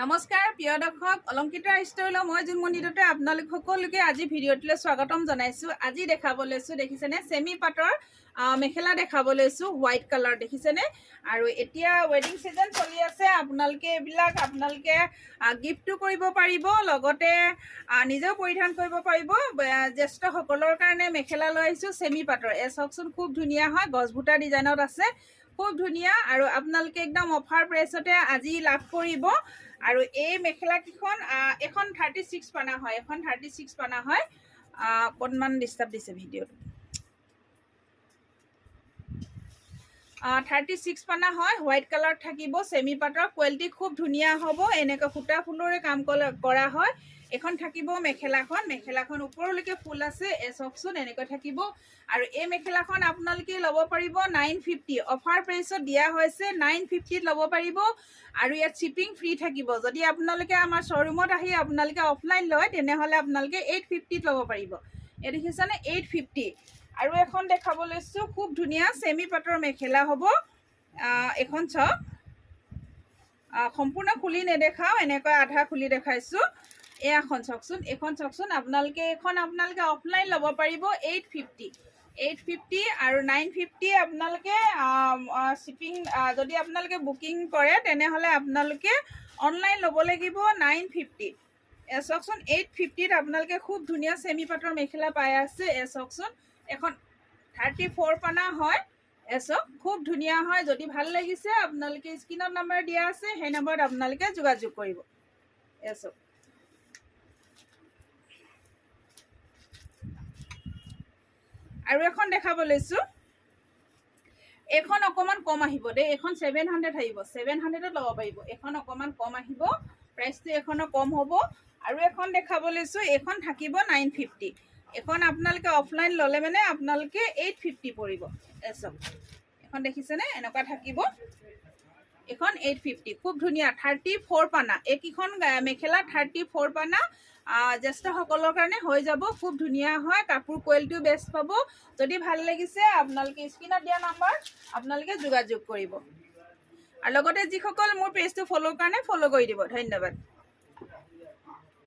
নমস্কাৰ প্ৰিয় দৰ্শক অলংকিতা ষ্টাইলৰ মই জুনমণি দত্তই আপোনালোক সকলোকে আজি ভিডিঅ'টোলৈ স্বাগতম জনাইছোঁ। আজি দেখাব লৈছোঁ দেখিছেনে চেমি পাটৰ মেখেলা দেখাব লৈছোঁ হোৱাইট কালাৰ দেখিছেনে। আৰু এতিয়া ৱেডিং ছিজন চলি আছে, আপোনালোকে এইবিলাক আপোনালোকে গিফ্টটো কৰিব পাৰিব, লগতে নিজেও পৰিধান কৰিব পাৰিব। জ্যেষ্ঠসকলৰ কাৰণে মেখেলা লৈ আহিছোঁ চেমি পাটৰ। চাওকচোন খুব ধুনীয়া হয়, গছবুটা ডিজাইনত আছে, খুব ধুনীয়া। আৰু আপোনালোকে একদম অফাৰ প্ৰাইচতে আজি লাভ কৰিব। আৰু এই মেখেলাকেইখন এখন 36 পানা হয়, এখন 36 পানা হয়। অকণমান ডিষ্টাৰ্ব দিছে ভিডিঅ'টো। 36 পানা হয়, হোৱাইট কালাৰ থাকিব, চেমি পাটৰ কোৱালিটি খুব ধুনীয়া হ'ব। এনেকৈ সূতা ফুলৰে কাম কৰা হয়। এখন থাকিব মেখেলাখন ওপৰলৈকে ফুল আছে, চাওকচোন এনেকৈ থাকিব। আৰু এই মেখেলাখন আপোনালোকে ল'ব পাৰিব 950, অফাৰ প্ৰাইচত দিয়া হৈছে 950ত ল'ব পাৰিব। আৰু ইয়াত শ্বিপিং ফ্ৰী থাকিব। যদি আপোনালোকে আমাৰ শ্ব'ৰুমত আহি আপোনালোকে অফলাইন লয় তেনেহ'লে আপোনালোকে 850ত ল'ব পাৰিব। এই দেখিছেনে 850। আৰু এখন দেখাব লৈছোঁ খুব ধুনীয়া চেমি পাটৰ মেখেলা হ'ব। এখন চাওক, সম্পূৰ্ণ খুলি নেদেখাওঁ, এনেকৈ আধা খুলি দেখাইছোঁ। এখন চাওকচোন, আপোনালোকে অফলাইন ল'ব পাৰিব 850 আৰু 950 আপোনালোকে শ্বিপিং যদি আপোনালোকে বুকিং কৰে তেনেহ'লে আপোনালোকে অনলাইন ল'ব লাগিব 950। চাওকচোন 850ত আপোনালোকে খুব ধুনীয়া চেমি পাটৰ মেখেলা পাই আছে। চাওকচোন এখন 34 পানা হয়, চাওক খুব ধুনীয়া হয়। যদি ভাল লাগিছে আপোনালোকে স্ক্ৰীনত নাম্বাৰ দিয়া আছে, সেই নম্বৰত আপোনালোকে যোগাযোগ কৰিব। চাওক আৰু এখন দেখাব লৈছোঁ, এইখন অকণমান কম আহিব দেই, এইখন 700 আহিব, 700ত ল'ব পাৰিব। এইখন অকণমান কম আহিব, প্ৰাইচটো এইখনৰ কম হ'ব। আৰু এখন দেখাব লৈছোঁ, এইখন থাকিব 950। এখন আপোনালোকে অফলাইন ল'লে মানে আপোনালোকে 850 পৰিব। চাওক এখন দেখিছেনে, এনেকুৱা থাকিব, এইখন 850, খুব ধুনীয়া 34 পানা। এইকেইখন মেখেলা 34 পানা, জ্যেষ্ঠসকলৰ কাৰণে হৈ যাব, খুব ধুনীয়া হয়, কাপোৰ কোৱালিটিও বেষ্ট পাব। যদি ভাল লাগিছে আপোনালোকে স্ক্ৰীনত দিয়া নাম্বাৰ আপোনালোকে যোগাযোগ কৰিব। আৰু লগতে যিসকল মোৰ পেজটো ফ'ল' কাৰণে ফ'ল' কৰি দিব। ধন্যবাদ।